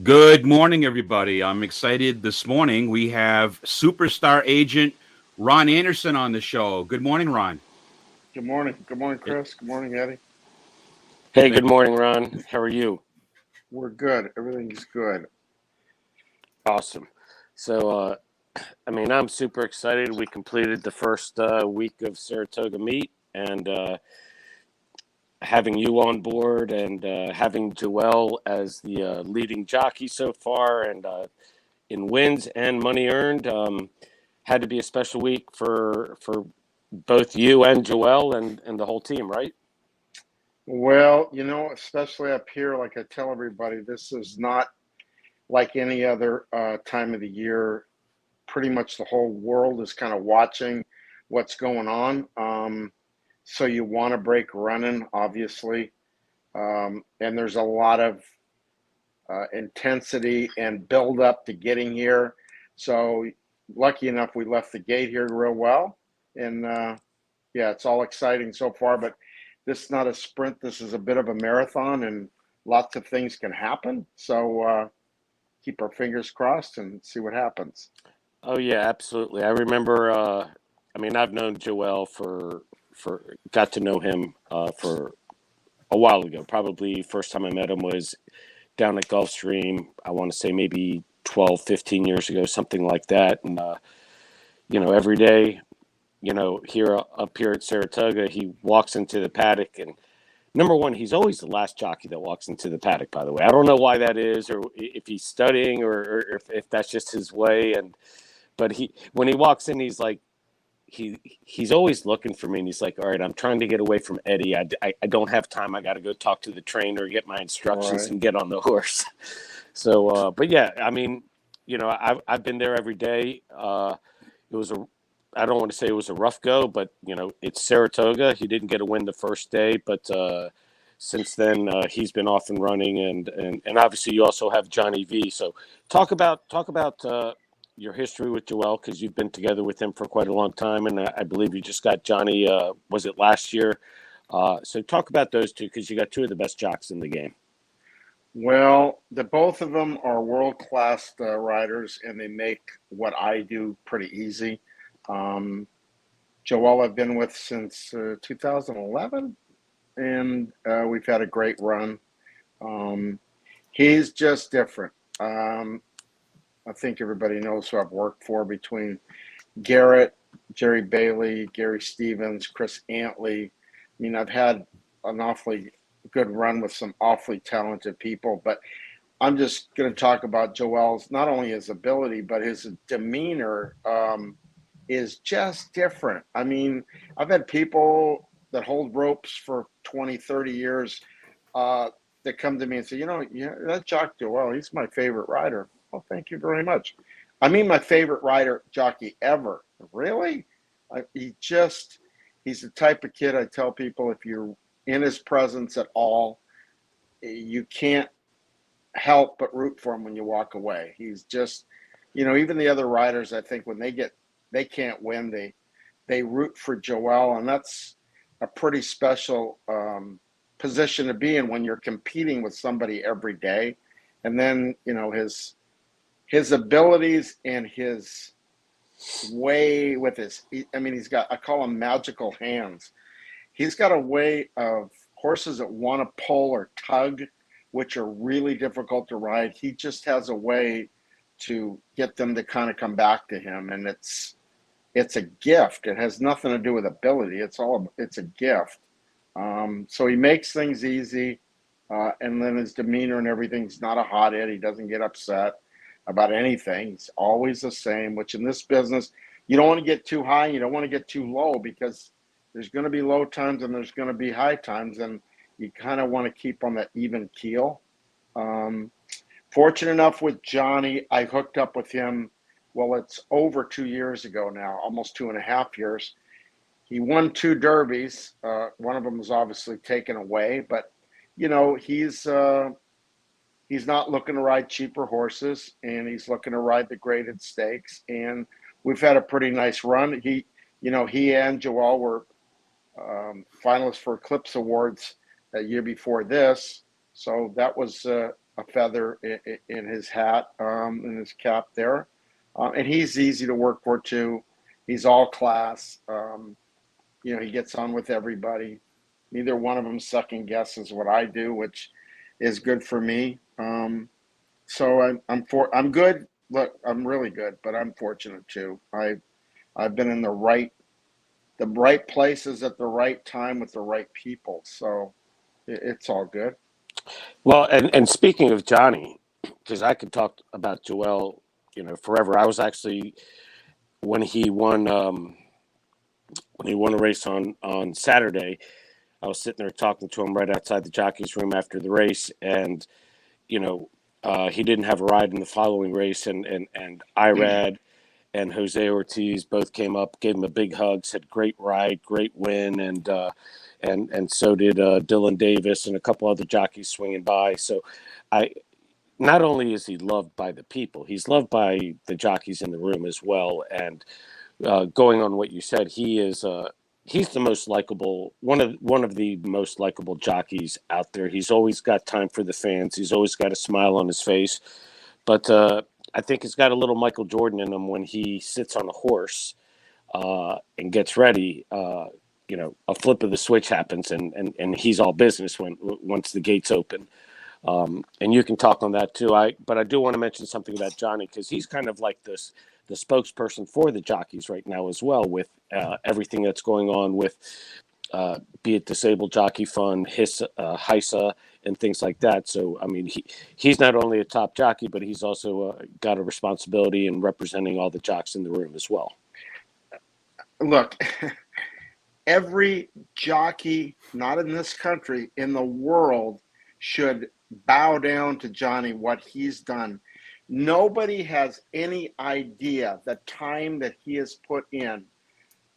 Good morning, everybody. I'm excited this morning. We have superstar agent Ron Anderson on the show. Good morning, Ron. Good morning. Good morning, It, Chris. Good morning, Eddie. Hey, thank, good morning, Ron. How are you? We're good. Everything's good. Awesome. So, I'm super excited. We completed the first week of Saratoga Meet, and having you on board and having Joel as the leading jockey so far, and in wins and money earned, had to be a special week for both you and Joel and the whole team, right? Well, especially up here, like I tell everybody, this is not like any other time of the year. Pretty much the whole world is kind of watching what's going on. So you want to break running, obviously. And there's a lot of intensity and build up to getting here. So lucky enough, we left the gate here real well. And yeah, it's all exciting so far, but this is not a sprint. This is a bit of a marathon, and lots of things can happen. So keep our fingers crossed and see what happens. Oh yeah, absolutely. I remember. I've known Joel for got to know him for a while ago. Probably first time I met him was down at Gulfstream. I want to say maybe 12, 15 years ago, something like that. And every day, here up here at Saratoga, he walks into the paddock and. Number one, he's always the last jockey that walks into the paddock, by the way. I don't know why that is, or if he's studying, or if that's just his way. But when he walks in, he's like, he's always looking for me, and he's like, all right, I'm trying to get away from Eddie. I don't have time. I got to go talk to the trainer, get my instructions, Right. and get on the horse. So but yeah, I've been there every day. It was a I don't want to say it was a rough go, but it's Saratoga. He didn't get a win the first day, but since then he's been off and running, and obviously you also have Johnny V. So talk about your history with Joel, because you've been together with him for quite a long time, and I believe you just got Johnny. Was it last year? So talk about those two, because you got two of the best jocks in the game. Well, the both of them are world class riders, and they make what I do pretty easy. Um, Joel, I've been with since 2011, and we've had a great run. Um, he's just different. Um, I think everybody knows who I've worked for between Garrett, Jerry Bailey, Gary Stevens, Chris Antley. I mean, I've had an awfully good run with some awfully talented people, but I'm just going to talk about Joel's, not only his ability, but his demeanor is just different. I mean, I've had people that hold ropes for 20, 30 years uh, that come to me and say, yeah, that Jock Joel, he's my favorite rider. Well, thank you very much. I mean, my favorite rider, jockey ever. Really? He's the type of kid I tell people, if you're in his presence at all, you can't help but root for him when you walk away. He's just, even the other riders, I think when they can't win, they root for Joel, and that's a pretty special position to be in when you're competing with somebody every day. And then his abilities and his way with he's got, I call him magical hands. He's got a way of horses that want to pull or tug, which are really difficult to ride. He just has a way to get them to kind of come back to him, and it's a gift. It has nothing to do with ability. It's a gift. So he makes things easy, and then his demeanor and everything's not a hothead. He doesn't get upset about anything. He's always the same. Which in this business, you don't want to get too high, and you don't want to get too low, because there's going to be low times and there's going to be high times, and you kind of want to keep on that even keel. Um, Fortunate enough with Johnny, I hooked up with him. Well, it's over 2 years ago now, almost 2.5 years. He won two derbies. One of them was obviously taken away, but he's not looking to ride cheaper horses, and he's looking to ride the graded stakes. And we've had a pretty nice run. He and Joel were finalists for Eclipse Awards a year before this, so that was a feather in his hat, in his cap there. And he's easy to work for too. He's all class. He gets on with everybody. Neither one of them second guesses what I do, which is good for me. So I'm good. Look, I'm really good, but I'm fortunate too. I've been in the right places at the right time with the right people. So it's all good. Well, and speaking of Johnny, because I could talk about Joel, forever. I was actually when he won a race on Saturday. I was sitting there talking to him right outside the jockey's room after the race, and he didn't have a ride in the following race, and Irad and Jose Ortiz both came up, gave him a big hug, said great ride, great win, and so did Dylan Davis and a couple other jockeys swinging by. So I not only is he loved by the people, he's loved by the jockeys in the room as well. And going on what you said, he's the most likable, one of the most likable jockeys out there. He's always got time for the fans. He's always got a smile on his face. But I think he's got a little Michael Jordan in him when he sits on a horse and gets ready. A flip of the switch happens, and he's all business once the gates open. And you can talk on that too. But I do want to mention something about Johnny, because he's kind of like the spokesperson for the jockeys right now as well, with everything that's going on with be it Disabled Jockey Fund, HISA, and things like that. So, I mean, he's not only a top jockey, but he's also got a responsibility in representing all the jocks in the room as well. Look, every jockey, not in this country, in the world, should bow down to Johnny, what he's done. Nobody has any idea the time that he has put in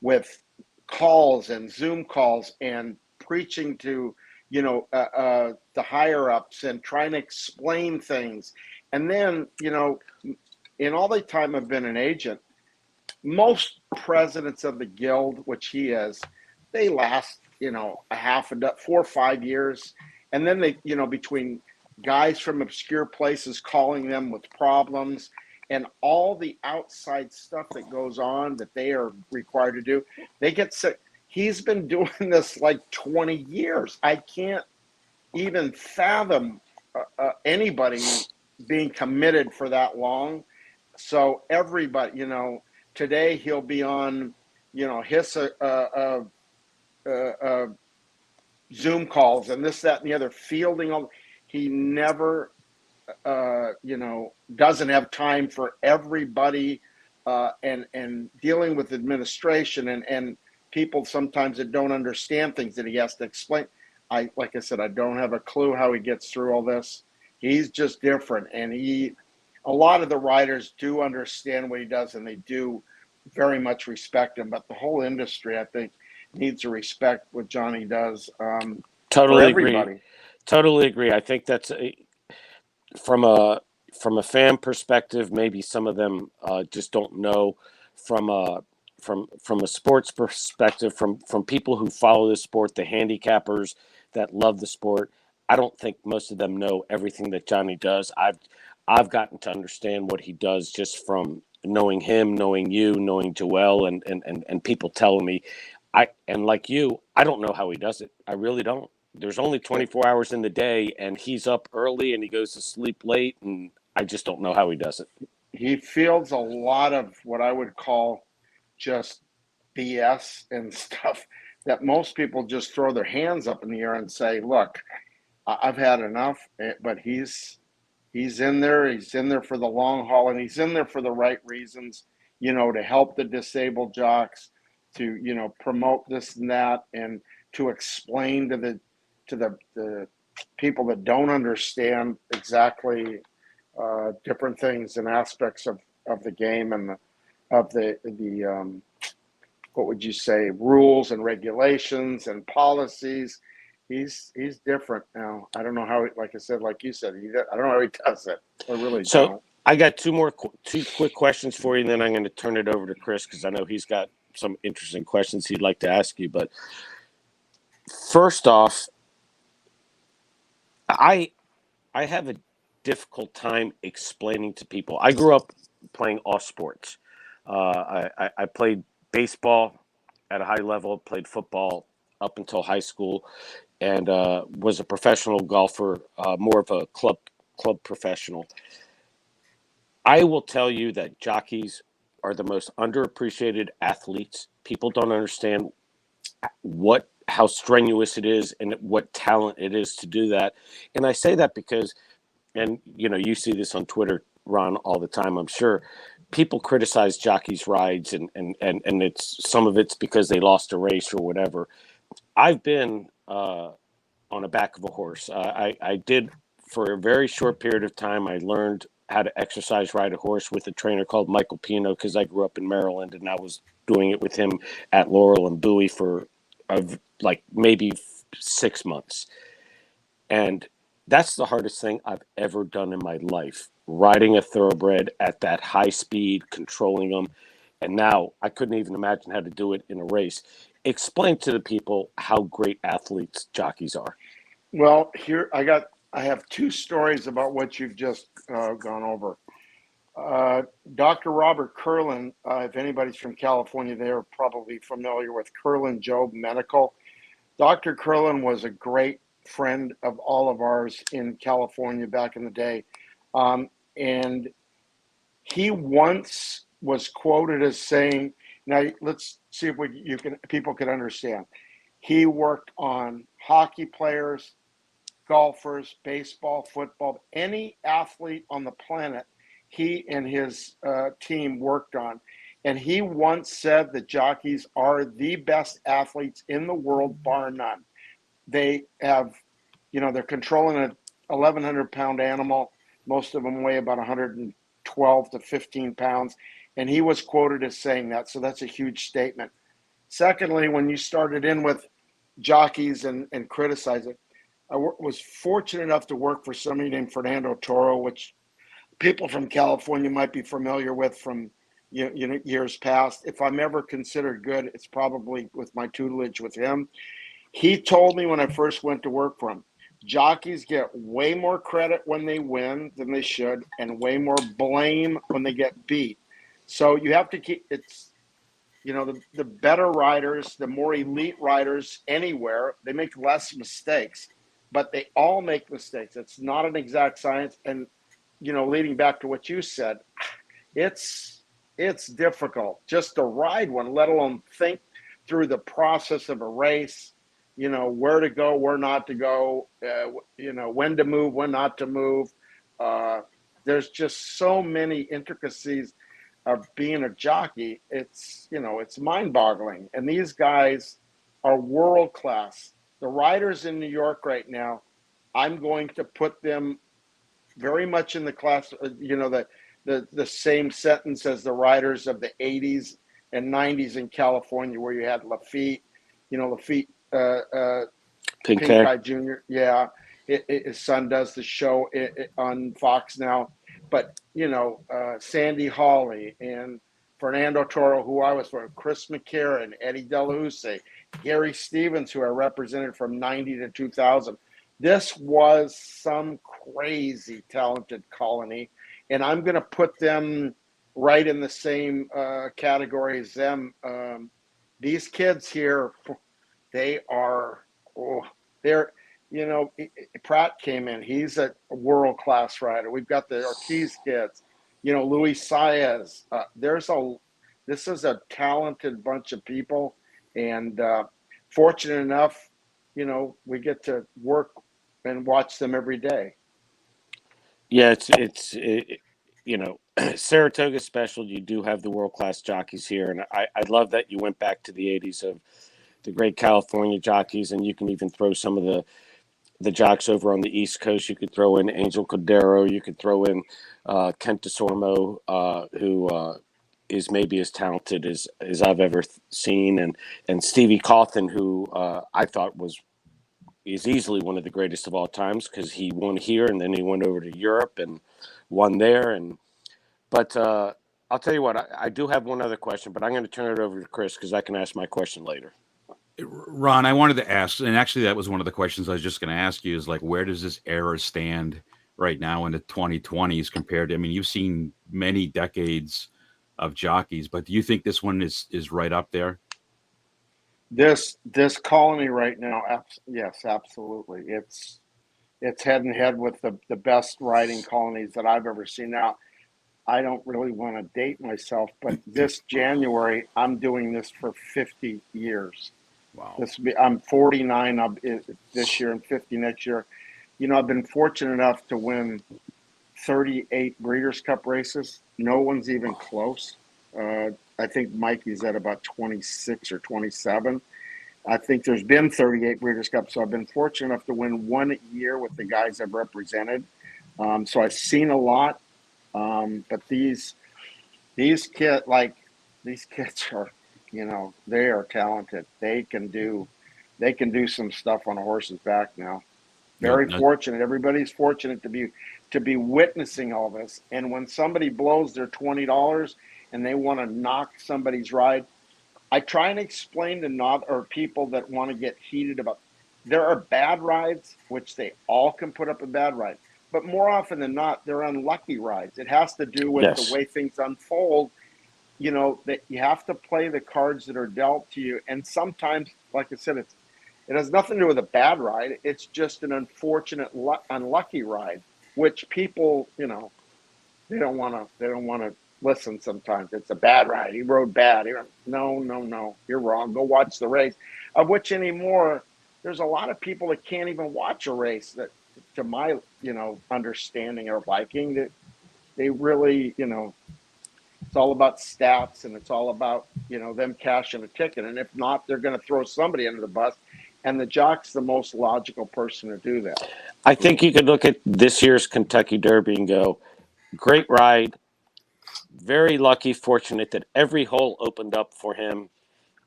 with calls and Zoom calls and preaching to, the higher ups and trying to explain things. And then, in all the time I've been an agent, most presidents of the guild, which he is, they last, a half a 4 or 5 years. And then they, between guys from obscure places calling them with problems and all the outside stuff that goes on that they are required to do, they get sick. He's been doing this like 20 years. I can't even fathom anybody being committed for that long. So everybody, today he'll be on, his Zoom calls and this, that, and the other, fielding. He never, doesn't have time for everybody, and dealing with administration and people sometimes that don't understand things that he has to explain. Like I said, I don't have a clue how he gets through all this. He's just different, and a lot of the riders do understand what he does, and they do very much respect him. But the whole industry, I think, needs to respect what Johnny does. Totally for agree. everybody. Totally agree. I think that's from a fan perspective. Maybe some of them just don't know. From a sports perspective, from people who follow the sport, the handicappers that love the sport, I don't think most of them know everything that Johnny does. I've gotten to understand what he does just from knowing him, knowing you, knowing Joel, and people telling me. And like you, I don't know how he does it. I really don't. There's only 24 hours in the day, and he's up early and he goes to sleep late, and I just don't know how he does it. He fields a lot of what I would call just BS and stuff that most people just throw their hands up in the air and say, look, I've had enough. But he's in there. He's in there for the long haul, and he's in there for the right reasons, to help the disabled jocks, to, promote this and that, and to explain to the people that don't understand exactly different things and aspects of the game and the what would you say, rules and regulations and policies. He's different now. I don't know how, like I said, like you said, I don't know how he does it. I really don't. I got two quick questions for you, and then I'm going to turn it over to Chris, because I know he's got some interesting questions he'd like to ask you. But first off, I have difficult time explaining to people. I grew up playing all sports. I played baseball at a high level, played football up until high school, and was a professional golfer, more of a club professional. I will tell you that jockeys are the most underappreciated athletes. People don't understand how strenuous it is and what talent it is to do that. And I say that because, and you see this on Twitter, Ron, all the time, I'm sure. People criticize jockeys' rides, and it's some of it's because they lost a race or whatever. I've been on the back of a horse. I did for a very short period of time. I learned how to exercise ride a horse with a trainer called Michael Pino because I grew up in Maryland, and I was doing it with him at Laurel and Bowie for like maybe 6 months. And that's the hardest thing I've ever done in my life, riding a thoroughbred at that high speed, controlling them. And now I couldn't even imagine how to do it in a race. Explain to the people how great athletes jockeys are. Well, here I have two stories about what you've just gone over. Dr. Robert Curlin, if anybody's from California, they're probably familiar with Curlin Job Medical. Dr. Curlin was a great friend of all of ours in California back in the day. And he once was quoted as saying, now let's see if people can understand. He worked on hockey players, golfers, baseball, football, any athlete on the planet he and his team worked on. And he once said that jockeys are the best athletes in the world, bar none. They have, they're controlling an 1,100 pound animal. Most of them weigh about 112 to 15 pounds. And he was quoted as saying that. So that's a huge statement. Secondly, when you started in with jockeys and criticizing, I was fortunate enough to work for somebody named Fernando Toro, which people from California might be familiar with from years past. If I'm ever considered good, it's probably with my tutelage with him. He told me when I first went to work for him, jockeys get way more credit when they win than they should, and way more blame when they get beat. So you have to keep the better riders, the more elite riders anywhere, they make less mistakes, but they all make mistakes. It's not an exact science. And, leading back to what you said, it's difficult just to ride one, let alone think through the process of a race, where to go, where not to go, when to move, when not to move. There's just so many intricacies of being a jockey. It's mind-boggling. And these guys are world class. The riders in New York right now, I'm going to put them very much in the class, the same sentence as the riders of the 80s and 90s in California, where you had Lafitte, Pink Eye Jr. Yeah, his son does the show on Fox now. But, Sandy Hawley and Fernando Toro, who I was for, Chris McCarron, Eddie Delahousse, Gary Stevens, who I represented from 90 to 2000. This was some crazy talented colony. And I'm going to put them right in the same category as them. These kids here, they're Pratt came in. He's a world-class rider. We've got the Ortiz kids, Luis Saez. This is a talented bunch of people, and fortunate enough, we get to work and watch them every day. Yeah, it's Saratoga's special. You do have the world-class jockeys here, and I love that you went back to the 80s of the great California jockeys, and you can even throw some of the jocks over on the East Coast. You could throw in Angel Cordero. You could throw in Kent DeSormo, who is maybe as talented as I've ever seen, and Stevie Cawthon, who I thought is easily one of the greatest of all times because he won here and then he went over to Europe and won there. But I'll tell you what, I do have one other question, but I'm going to turn it over to Chris because I can ask my question later. Ron, I wanted to ask, and actually that was one of the questions I was just going to ask you, is like, where does this era stand right now in the 2020s compared to, I mean, you've seen many decades of jockeys, but do you think this one is right up there? This colony right now, yes, absolutely. It's head and head with the best riding colonies that I've ever seen. Now, I don't really want to date myself, but this January I'm doing this for 50 years. Wow. I'm 49 this year and 50 next year. You know, I've been fortunate enough to win 38 Breeders' Cup races. No one's even close. I think Mikey's at about 26 or 27. I think there's been 38 Breeders' Cup, so I've been fortunate enough to win one year with the guys I've represented. So I've seen a lot, but these kids, these kids are, you know, they are talented. They can do some stuff on a horse's back now. No, Very no, fortunate. Everybody's fortunate to be witnessing all this. And when somebody blows their $20 and they want to knock somebody's ride, I try and explain to not or people that want to get heated about. There are bad rides, which they all can put up a bad ride, but more often than not, they're unlucky rides. It has to do with the Yes. way things unfold. You know that you have to play the cards that are dealt to you, and sometimes, like I said, it has nothing to do with a bad ride. It's just an unfortunate, unlucky ride, which people, you know, they don't want to listen sometimes. It's a bad ride. He rode bad. No. You're wrong. Go watch the race. Of which anymore, there's a lot of people that can't even watch a race that, to my, you know, understanding or liking, that they really, you know, it's all about stats and it's all about, you know, them cashing a ticket. And if not, they're going to throw somebody under the bus. And the jock's the most logical person to do that. I think you could look at this year's Kentucky Derby and go, great ride, very lucky, fortunate that every hole opened up for him.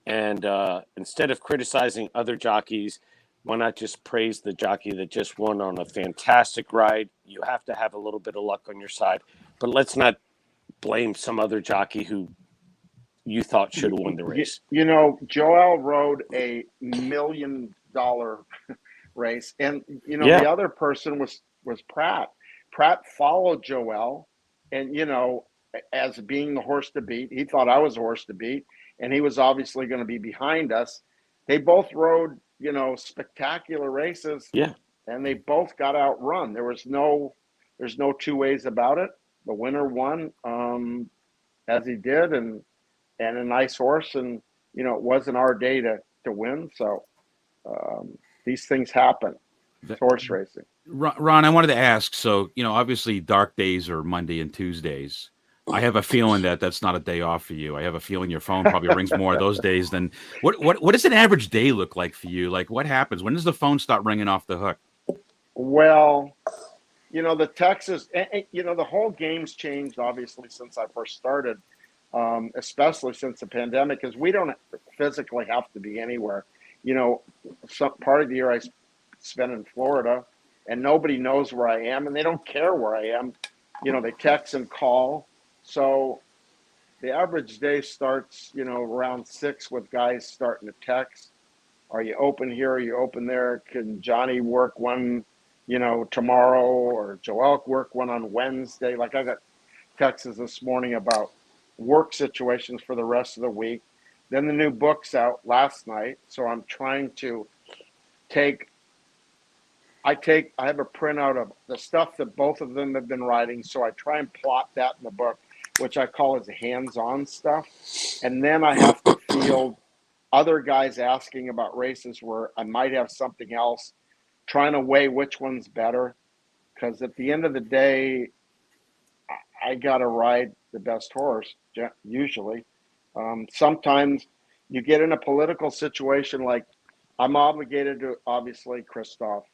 And instead of criticizing other jockeys, why not just praise the jockey that just won on a fantastic ride? You have to have a little bit of luck on your side, but let's not blame some other jockey who you thought should have won the race. You know, Joel rode $1 million race, and you know Yeah, the other person was Pratt. Pratt followed Joel, and you know, as being the horse to beat, he thought I was a horse to beat, and he was obviously going to be behind us. They both rode, you know, spectacular races, yeah. and they both got outrun. There's no two ways about it. The winner won, as he did, and a nice horse, and you know, it wasn't our day to win. So these things happen. It's that, horse racing. Ron, I wanted to ask. So, you know, obviously, dark days are Monday and Tuesdays. I have a feeling that that's not a day off for you. I have a feeling your phone probably rings more those days than what does an average day look like for you? Like, what happens? When does the phone start ringing off the hook? Well, you know, the Texas, you know, the whole game's changed obviously since I first started, especially since the pandemic, because we don't physically have to be anywhere. You know, some part of the year I spend in Florida, and nobody knows where I am, and they don't care where I am. You know, they text and call. So the average day starts, you know, around 6 with guys starting to text. Are you open here? Are you open there? Can Johnny work one, you know, tomorrow, or Joel work one on Wednesday? Like I got texts this morning about work situations for the rest of the week. Then the new book's out last night, so I'm trying to take. I have a printout of the stuff that both of them have been writing, so I try and plot that in the book, which I call as hands-on stuff, and then I have to field other guys asking about races where I might have something else, trying to weigh which one's better. Because at the end of the day, I got to ride the best horse, usually. Sometimes you get in a political situation like I'm obligated to, obviously, Christoph,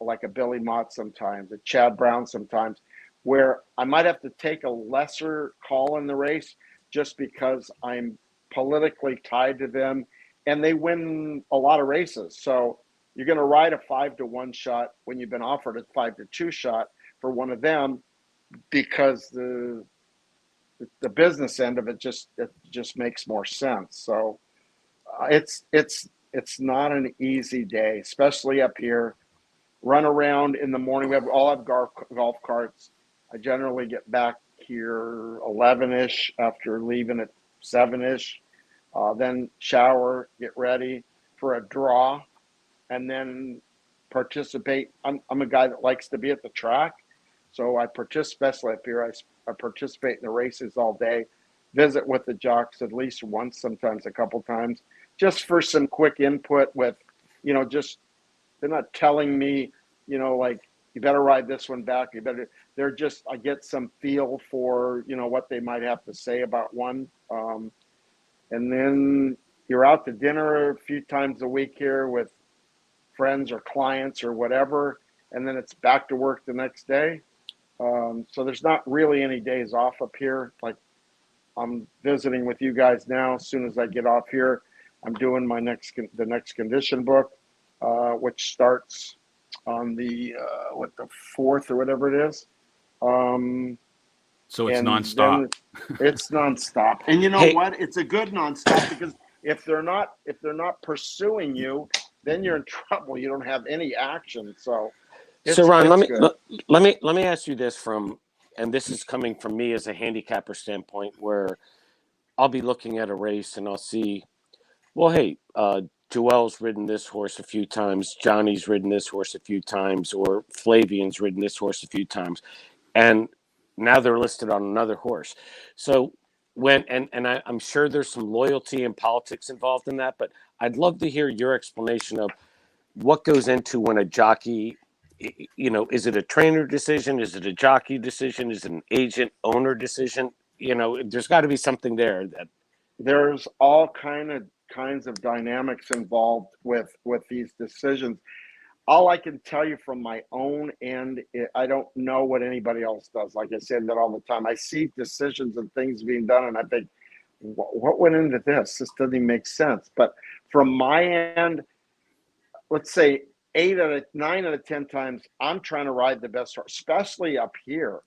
like a Billy Mott sometimes, a Chad Brown sometimes, where I might have to take a lesser call in the race just because I'm politically tied to them, and they win a lot of races. So you're going to ride a 5-1 shot when you've been offered a 5-2 shot for one of them, because the business end of it just makes more sense. So it's not an easy day, especially up here. run around in the morning. We all have golf carts. I generally get back here 11-ish after leaving at 7-ish. Then shower, get ready for a draw, and then participate. I'm a guy that likes to be at the track, so I participate, especially up here. I participate in the races all day, visit with the jocks at least once, sometimes a couple times, just for some quick input with, just they're not telling me, like, you better ride this one back. They're just, I get some feel for, what they might have to say about one. And then you're out to dinner a few times a week here with friends or clients or whatever. And then it's back to work the next day. So there's not really any days off up here. Like, I'm visiting with you guys now. As soon as I get off here, I'm doing the next condition book, which starts on the 4th or whatever it is. So it's nonstop. It's nonstop. And you know Hey. what? It's a good nonstop, because if they're not pursuing you, then you're in trouble. You don't have any action. So Ron, good. let me ask you this and this is coming from me as a handicapper standpoint, where I'll be looking at a race and I'll see, well, hey, Joel's ridden this horse a few times, Johnny's ridden this horse a few times, or Flavian's ridden this horse a few times, and now they're listed on another horse. So I'm sure there's some loyalty and politics involved in that, but I'd love to hear your explanation of what goes into when a jockey, is it a trainer decision? Is it a jockey decision? Is it an agent owner decision? There's got to be something there that There's all kinds of dynamics involved with these decisions. All I can tell you from my own end, I don't know what anybody else does. Like I said that all the time. I see decisions and things being done, and I think, what went into this? This doesn't even make sense. But from my end, let's say 9 out of 10 times, I'm trying to ride the best horse, especially up here.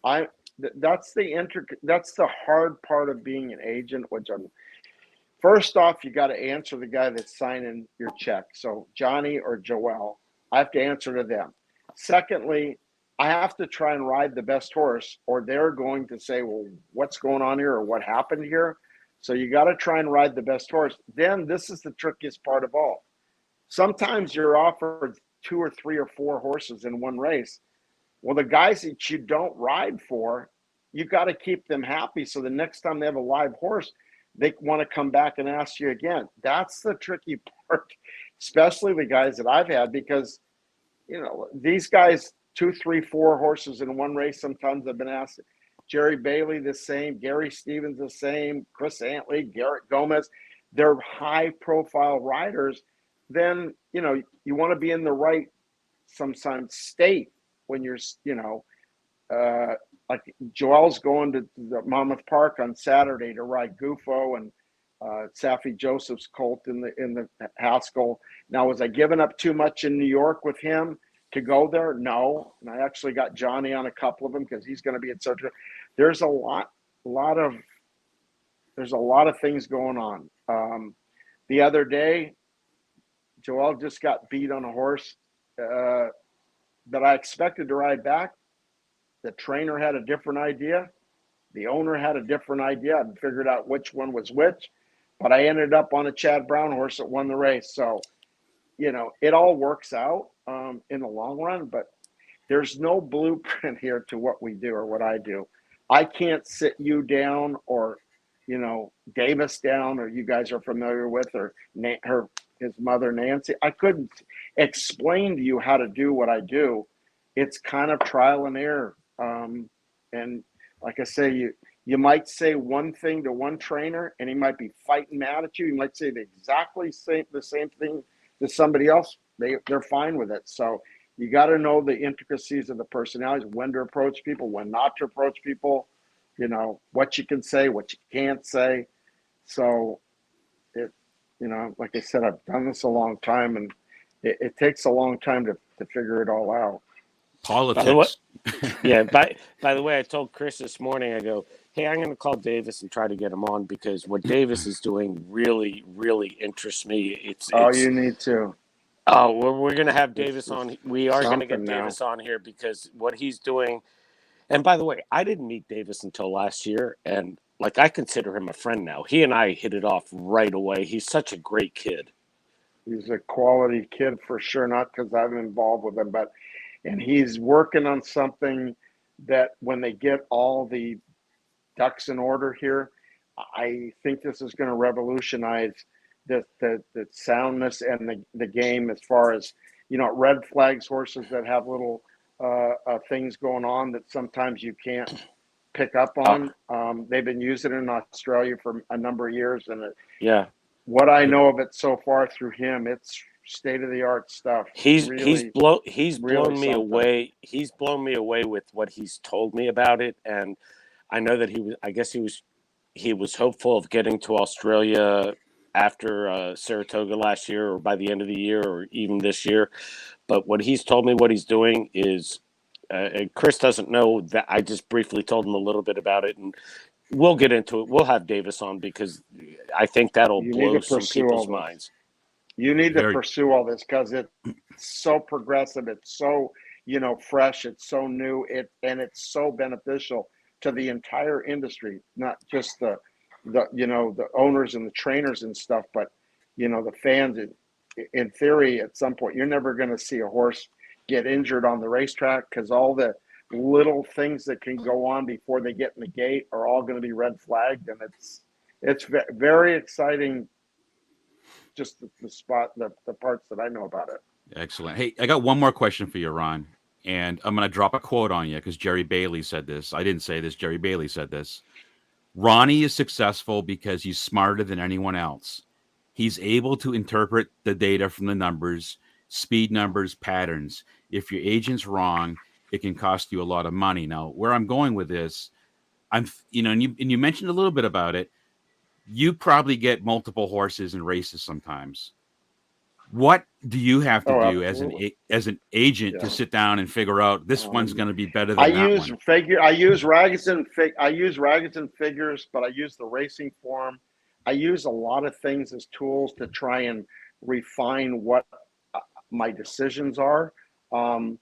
That's the hard part of being an agent, which I'm. First off, you got to answer the guy that's signing your check. So Johnny or Joel, I have to answer to them. Secondly, I have to try and ride the best horse, or they're going to say, well, what's going on here, or what happened here? So you got to try and ride the best horse. Then this is the trickiest part of all. Sometimes you're offered 2 or 3 or 4 horses in one race. Well, the guys that you don't ride for, you got to keep them happy. So the next time they have a live horse, they want to come back and ask you again. That's the tricky part, especially the guys that I've had, because, these guys, 2, 3, 4 horses in one race, sometimes I've been asked. Jerry Bailey, the same. Gary Stevens, the same. Chris Antley, Garrett Gomez. They're high-profile riders. Then, you want to be in the right, sometimes, state when you're, like Joel's going to the Monmouth Park on Saturday to ride Gufo and Safi Joseph's colt in the Haskell. Now, was I giving up too much in New York with him to go there? No. And I actually got Johnny on a couple of them because he's going to be at such a. There's a lot of things going on. The other day, Joel just got beat on a horse that I expected to ride back. The trainer had a different idea. The owner had a different idea. I figured out which one was which, but I ended up on a Chad Brown horse that won the race. So, it all works out in the long run, but there's no blueprint here to what we do or what I do. I can't sit you down or, Davis down, or you guys are familiar with, or his mother, Nancy. I couldn't explain to you how to do what I do. It's kind of trial and error. And like I say, you might say one thing to one trainer and he might be fighting mad at you. You might say the same thing to somebody else. They're fine with it. So you got to know the intricacies of the personalities, when to approach people, when not to approach people, what you can say, what you can't say. So like I said, I've done this a long time, and it takes a long time to figure it all out. Politics. By the way, I told Chris this morning, I go, hey, I'm going to call Davis and try to get him on, because what Davis is doing really, really interests me. You need to. Oh, well, we're going to have This Davis is on. We are going to get something now. Davis on here because what he's doing. And by the way, I didn't meet Davis until last year, and like I consider him a friend now. He and I hit it off right away. He's such a great kid. He's a quality kid for sure, not because I'm involved with him, but and he's working on something that when they get all the ducks in order here, I think this is going to revolutionize the soundness and the game as far as, red flags horses that have little things going on that sometimes you can't pick up Uh, on. They've been using it in Australia for a number of years, and yeah, what I know of it so far through him, it's state of the art stuff. Really, he's really blown me something. away. He's blown me away with what he's told me about it, and I know that he was. I guess he was hopeful of getting to Australia after Saratoga last year, or by the end of the year, or even this year. But what he's told me, what he's doing is. And Chris doesn't know that I just briefly told him a little bit about it, and we'll get into it. We'll have Davis on because I think that'll You need to blow some pursue all people's this. minds. You need to Very pursue all this because it's so progressive. It's so, fresh. It's so new. And it's so beneficial to the entire industry, not just the owners and the trainers and stuff, but the fans. In theory, at some point, you're never going to see a horse get injured on the racetrack because all the little things that can go on before they get in the gate are all going to be red flagged, and it's very exciting, just the spot, the parts that I know about it. excellent. Hey, I got one more question for you, Ron, and I'm going to drop a quote on you because Jerry Bailey said this. I didn't say this. Jerry Bailey said this. Ronnie is successful because he's smarter than anyone else. He's able to interpret the data from the numbers, speed numbers, patterns. If your agent's wrong, it can cost you a lot of money. Now, where I'm going with this, and you mentioned a little bit about it. You probably get multiple horses in races sometimes. What do you have to Oh, do as absolutely. as an agent to Yeah. sit down and figure out this one's Um, going to be better I than that use one? figure. I use rags and figures, but I use the racing form. I use a lot of things as tools to try and refine what my decisions are. Um,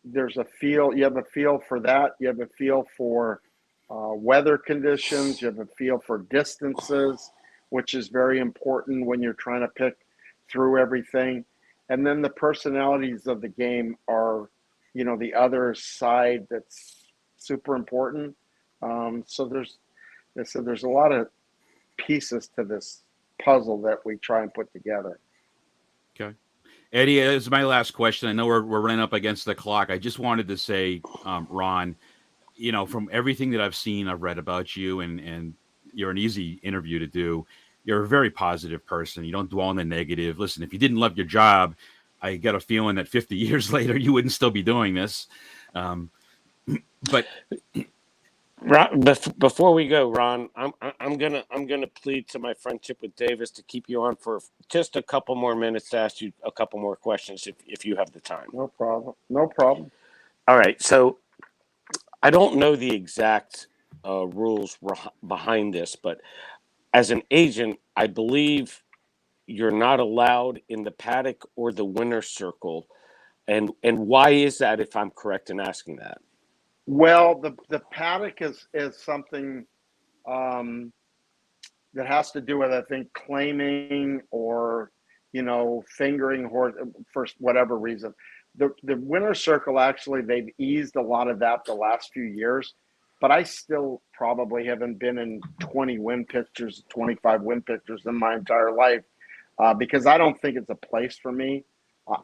there's a feel. You have a feel for that. You have a feel for weather conditions. You have a feel for distances, which is very important when you're trying to pick through everything. And then the personalities of the game are, the other side that's super important. So there's a lot of pieces to this puzzle that we try and put together. Okay. Eddie, this is my last question. I know we're running up against the clock. I just wanted to say, Ron, from everything that I've seen, I've read about you, and you're an easy interview to do. You're a very positive person. You don't dwell on the negative. Listen, if you didn't love your job, I get a feeling that 50 years later, you wouldn't still be doing this. Um, but Ron, before we go, Ron, I'm gonna plead to my friendship with Davis to keep you on for just a couple more minutes to ask you a couple more questions if you have the time. No problem. No problem. All right. So I don't know the exact rules behind this, but as an agent, I believe you're not allowed in the paddock or the winner's circle. And why is that? If I'm correct in asking that. Well, the paddock is something um, that has to do with, I think, claiming or fingering horse for whatever reason. The winner's circle, actually, they've eased a lot of that the last few years, but I still probably haven't been in 20 win pictures, 25 win pictures in my entire life, because I don't think it's a place for me.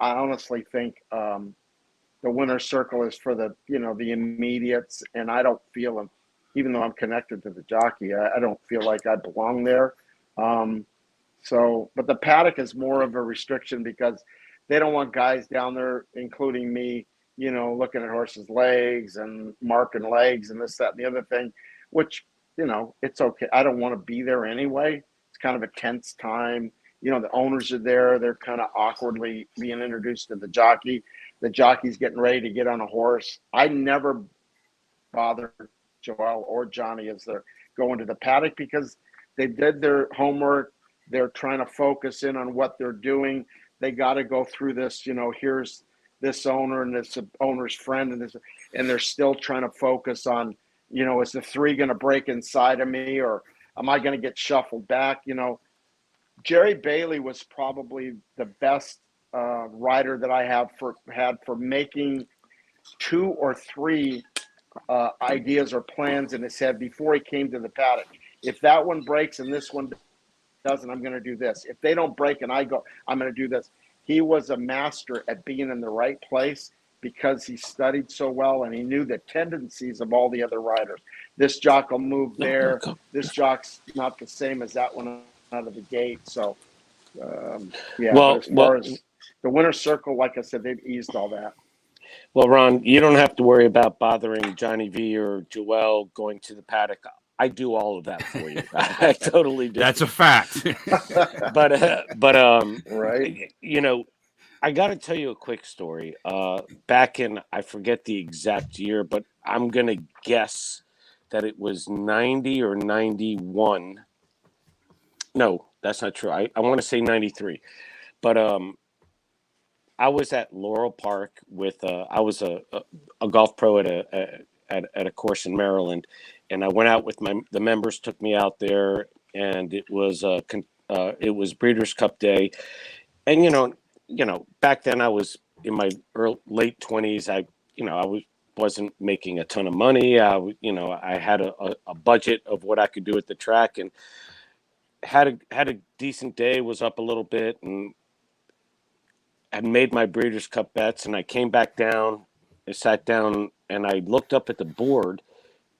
I honestly think the winner's circle is for the immediates, and I don't feel them. Even though I'm connected to the jockey, I don't feel like I belong there. Um, but the paddock is more of a restriction because they don't want guys down there, including me, looking at horses' legs and marking legs and this, that, and the other thing, which, it's okay. I don't want to be there anyway. It's kind of a tense time. The owners are there. They're kind of awkwardly being introduced to the jockey. The jockey's getting ready to get on a horse. I never bother Joel or Johnny as they're going to the paddock because they did their homework. They're trying to focus in on what they're doing. they got to go through this. Here's this owner and this owner's friend, and they're still trying to focus on, is the three going to break inside of me, or am I going to get shuffled back? Jerry Bailey was probably the best rider that I had for making 2 or 3 ideas or plans in his head before he came to the paddock. If that one breaks and this one doesn't, I'm going to do this. If they don't break and I go, I'm going to do this. He was a master at being in the right place because he studied so well and he knew the tendencies of all the other riders. This jock will move there. This jock's not the same as that one out of the gate. So, as far as the winner's circle, like I said, they've eased all that. Well, Ron, you don't have to worry about bothering Johnny V or Joel going to the paddock. I do all of that for you. I totally do. That's a fact. but right. I got to tell you a quick story. Back in, I forget the exact year, but I'm going to guess that it was 90 or 91. No, that's not true. I want to say 93. But I was at Laurel Park with I was a golf pro at a course in Maryland, and I went out with the members took me out there, and it was Breeders' Cup Day, and back then I was in my late 20s. Wasn't making a ton of money. I had a budget of what I could do at the track, and had a decent day. Was up a little bit, and had made my Breeders' Cup bets, and I came back down. I sat down, and I looked up at the board,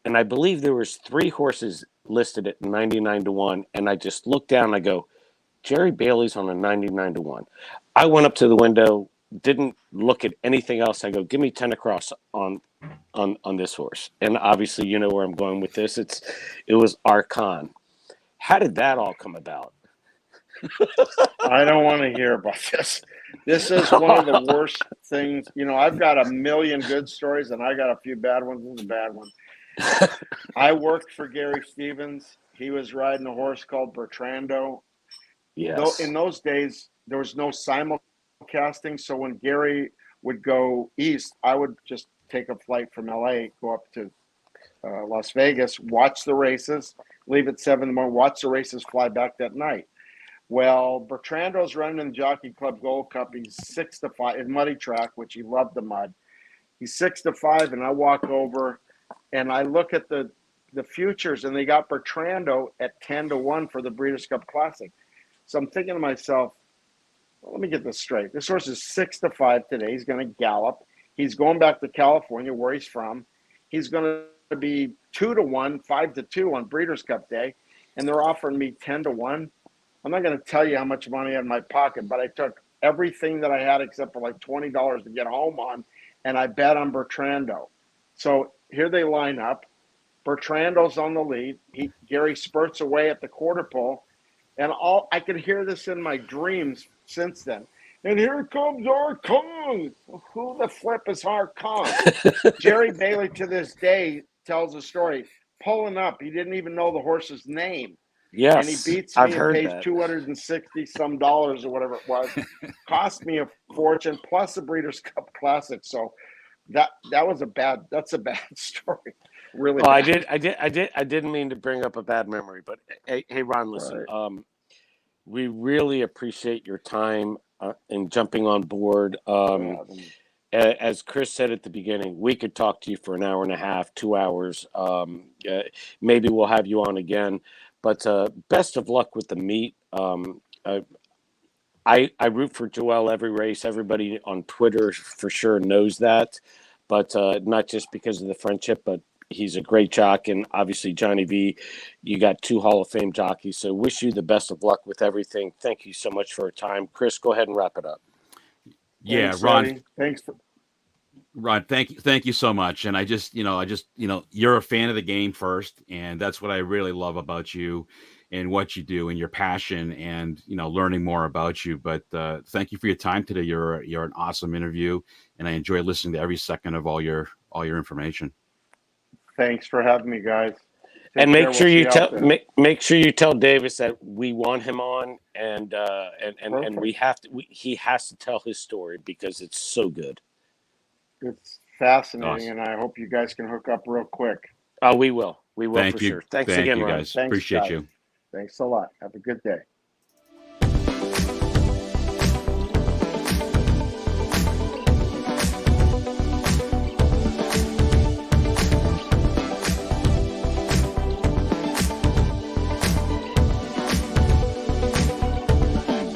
and I believe there was 3 horses listed at 99-1, and I just looked down, and I go, Jerry Bailey's on a 99-1. I went up to the window, didn't look at anything else. I go, give me 10 across on this horse. And obviously, you know where I'm going with this. It was Archon. How did that all come about? I don't want to hear about this. This is one of the worst things. I've got a million good stories and I got a few bad ones. This is a bad one. I worked for Gary Stevens. He was riding a horse called Bertrando. Yes. In those days, there was no simulcasting. So when Gary would go east, I would just take a flight from LA, go up to Las Vegas, watch the races, leave at 7 in the morning, watch the races, fly back that night. Well, Bertrando's running in the Jockey Club Gold Cup. He's 6-5 in muddy track, which he loved the mud. He's 6-5, and I walk over and I look at the futures, and they got Bertrando at 10-1 for the Breeders' Cup Classic. So I'm thinking to myself, well, let me get this straight. This horse is 6-5 today. He's going to gallop. He's going back to California, where he's from. He's going to be 2-1, 5-2 on Breeders' Cup Day, and they're offering me 10-1. I'm not going to tell you how much money I had in my pocket, but I took everything that I had except for like $20 to get home on, and I bet on Bertrando. So here they line up. Bertrando's on the lead. Gary spurts away at the quarter pole, and I could hear this in my dreams since then. And here comes Archon. Who the flip is Archon? Jerry Bailey to this day tells a story. Pulling up, he didn't even know the horse's name. Yes, and he beats me I've and heard pays that. $260 some or whatever it was. Cost me a fortune plus the Breeders' Cup Classic. So that's a bad story. Really. Well, bad. I didn't mean to bring up a bad memory, but hey, Ron, listen. Right. We really appreciate your time and jumping on board. As Chris said at the beginning, we could talk to you for an hour and a half, 2 hours. Maybe we'll have you on again. But best of luck with the meet. I root for Joel every race. Everybody on Twitter for sure knows that. But not just because of the friendship, but he's a great jock. And obviously, Johnny V, you got 2 Hall of Fame jockeys. So wish you the best of luck with everything. Thank you so much for your time. Chris, go ahead and wrap it up. Yeah, thanks, Ron. Eddie. Thanks. Ron, thank you so much. And I just, you're a fan of the game first, and that's what I really love about you and what you do and your passion and, learning more about you. But thank you for your time today. You're an awesome interview, and I enjoy listening to every second of all your information. Thanks for having me, guys. Take And care. make We'll sure see you you tell out there. make sure you tell Davis that we want him on, and Perfect. we have to. He has to tell his story because it's so good. It's fascinating, Awesome. and I hope you guys can hook up real quick. We will Thank for you. sure. Thanks Thank again, you, Ron. guys. Thanks, Appreciate guys. you. Thanks a lot. Have a good day.